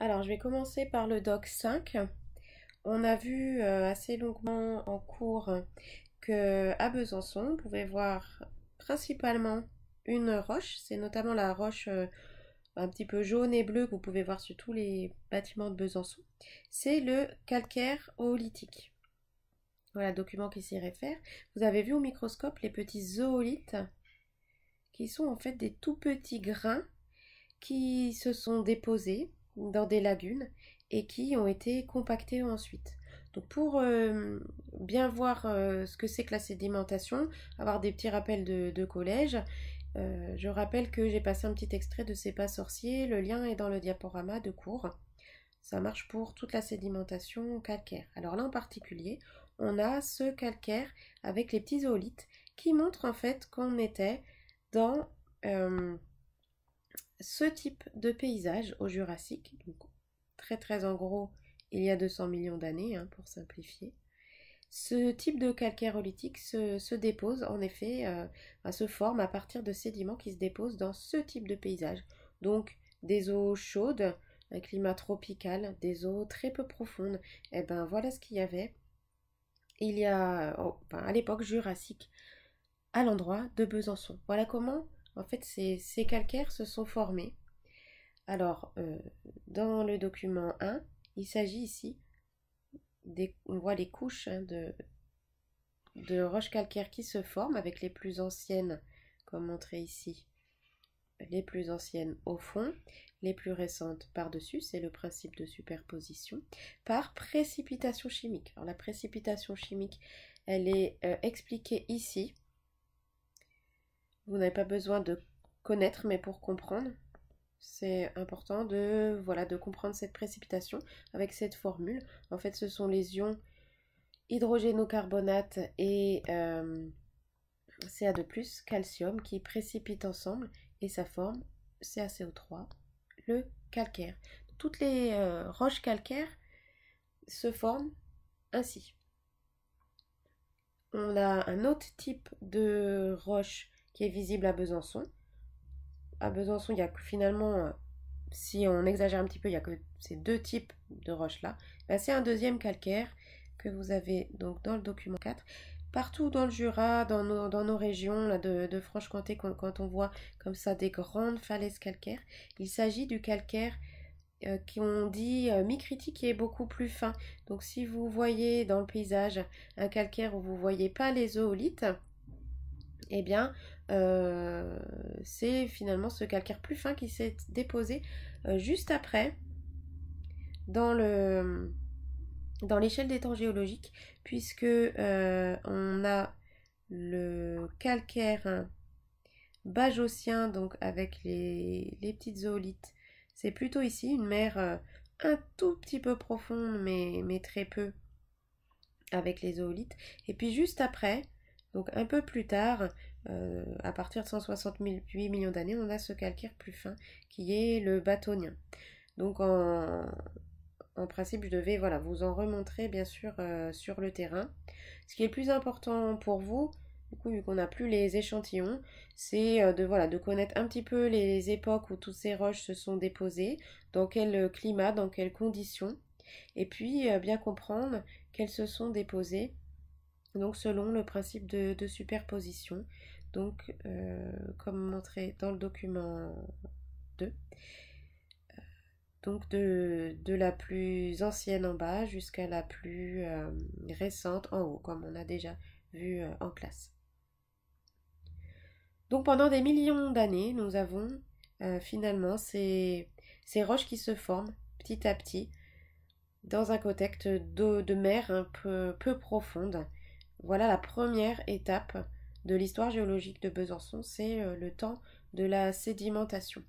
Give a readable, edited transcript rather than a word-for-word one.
Alors, je vais commencer par le doc 5. On a vu assez longuement en cours que à Besançon, on pouvait voir principalement une roche. C'est notamment la roche un petit peu jaune et bleue que vous pouvez voir sur tous les bâtiments de Besançon. C'est le calcaire oolithique. Voilà, document qui s'y réfère. Vous avez vu au microscope les petits zoolithes qui sont en fait des tout petits grains qui se sont déposés dans des lagunes et qui ont été compactés ensuite. Donc pour bien voir ce que c'est que la sédimentation, avoir des petits rappels de collège, je rappelle que j'ai passé un petit extrait de C'est pas sorcier, le lien est dans le diaporama de cours. Ça marche pour toute la sédimentation calcaire. Alors là en particulier, on a ce calcaire avec les petits zoolithes qui montrent en fait qu'on était dans ce type de paysage au Jurassique, donc très en gros il y a 200 millions d'années, pour simplifier. Ce type de calcaire oolitique se dépose en effet, se forme à partir de sédiments qui se déposent dans ce type de paysage. Donc des eaux chaudes, un climat tropical, des eaux très peu profondes. Et ben voilà ce qu'il y avait il y a, à l'époque jurassique, à l'endroit de Besançon. Voilà comment en fait ces calcaires se sont formés. Alors, dans le document 1, il s'agit ici, on voit les couches de roches calcaires qui se forment avec les plus anciennes, comme montré ici, les plus anciennes au fond, les plus récentes par-dessus, c'est le principe de superposition, par précipitation chimique. Alors la précipitation chimique, elle est expliquée ici. Vous n'avez pas besoin de connaître, mais pour comprendre, c'est important de comprendre cette précipitation avec cette formule. En fait, ce sont les ions hydrogénocarbonate et Ca2+, calcium, qui précipitent ensemble et ça forme CaCO3, le calcaire. Toutes les roches calcaires se forment ainsi. On a un autre type de roche qui est visible à Besançon. À Besançon, il y a finalement, si on exagère un petit peu, il n'y a que ces deux types de roches-là. C'est un deuxième calcaire que vous avez donc dans le document 4. Partout dans le Jura, dans nos régions là, de Franche-Comté, quand on voit comme ça des grandes falaises calcaires, il s'agit du calcaire qu'on dit micritique qui est beaucoup plus fin. Donc si vous voyez dans le paysage un calcaire où vous ne voyez pas les zoolithes, eh bien, c'est finalement ce calcaire plus fin qui s'est déposé juste après dans l'échelle des temps géologiques, puisque on a le calcaire bajocien, donc avec les petites zoolithes. C'est plutôt ici une mer un tout petit peu profonde, mais très peu, avec les zoolithes. Et puis juste après, donc un peu plus tard, à partir de 168 millions d'années, on a ce calcaire plus fin qui est le bâtonien. Donc en principe, je devais vous en remontrer bien sûr sur le terrain. Ce qui est le plus important pour vous, du coup, vu qu'on n'a plus les échantillons, c'est de connaître un petit peu les époques où toutes ces roches se sont déposées, dans quel climat, dans quelles conditions, et puis bien comprendre qu'elles se sont déposées donc selon le principe de superposition, donc comme montré dans le document 2, donc de la plus ancienne en bas jusqu'à la plus récente en haut, comme on a déjà vu en classe. Donc pendant des millions d'années, nous avons finalement ces roches qui se forment petit à petit dans un contexte d'eau de mer un peu profonde. Voilà la première étape de l'histoire géologique de Besançon, c'est le temps de la sédimentation.